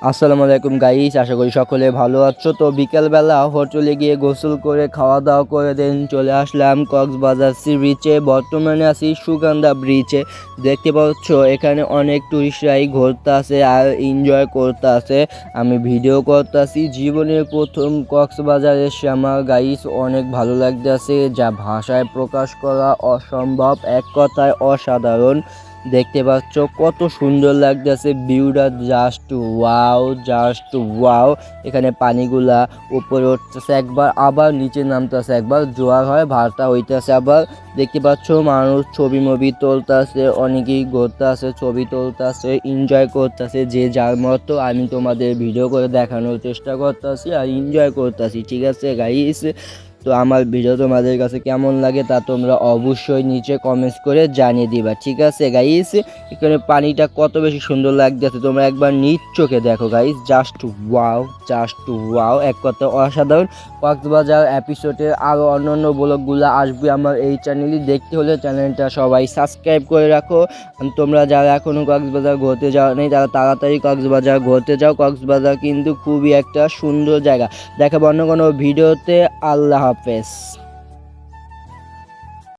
আসসালামু আলাইকুম গাইস, আশা করি সকলে ভালো আছো। তো বিকেলবেলা হোটেলে গিয়ে গোসল করে খাওয়া দাওয়া করে দেন চলে আসলাম কক্সবাজার সি বিচে। বর্তমানে আছি সুগন্ধা ব্রিজে। দেখতে পাচ্ছ এখানে অনেক টুরিস্টরাই ঘুরতে আসে আর এনজয় করতে আসে। আমি ভিডিও করতে আসি। জীবনের প্রথম কক্সবাজার এসে আমার গাইস অনেক ভালো লাগতেছে, যা ভাষায় প্রকাশ করা অসম্ভব, এক কথায় অসাধারণ। দেখতে পাচ্ছ কত সুন্দর লাগতেছে ভিউটা, জাস্ট ওয়াও, জাস্ট ওয়াও। এখানে পানিগুলা উপরে উঠতেছে একবার, আবার নিচে নামতেছে একবার, জোয়ার হয় ভাটা হইতেছে আবার। দেখতে পাচ্ছ মানুষ ছবি মবি তুলতেছে, অনেকেই ঘুরতে আসে, ছবি তুলতেছে, এনজয় করতেছে যে যার মতো। আমি তোমাদের ভিডিও করে দেখানোর চেষ্টা করতেছি আর এনজয় করতেছি, ঠিক আছে গাইস? তো আমার ভিডিও তোমাদের কাছে কেমন লাগে তা তোমরা অবশ্যই নিচে কমেন্টস করে জানিয়ে দিবা, ঠিক আছে গাইস? এখানে পানিটা কত বেশি সুন্দর লাগতেছে, তোমরা একবার নিজ চোখে দেখো guys, just wow, just wow, এক কথা অসাধারণ। কক্সবাজার এপিসোডের আরও অন্যান্য ব্লগগুলো আসবে আমার এই চ্যানেলে, দেখতে হলে চ্যানেলটা সবাই সাবস্ক্রাইব করে রাখো। তোমরা যারা এখনও কক্সবাজার ঘুরতে যাও নেই তারা তাড়াতাড়ি কক্সবাজার ঘুরতে যাও। কক্সবাজার কিন্তু খুবই একটা সুন্দর জায়গা। দেখাবো অন্য কোনো ভিডিওতে। আল্লাহ হাফেজ।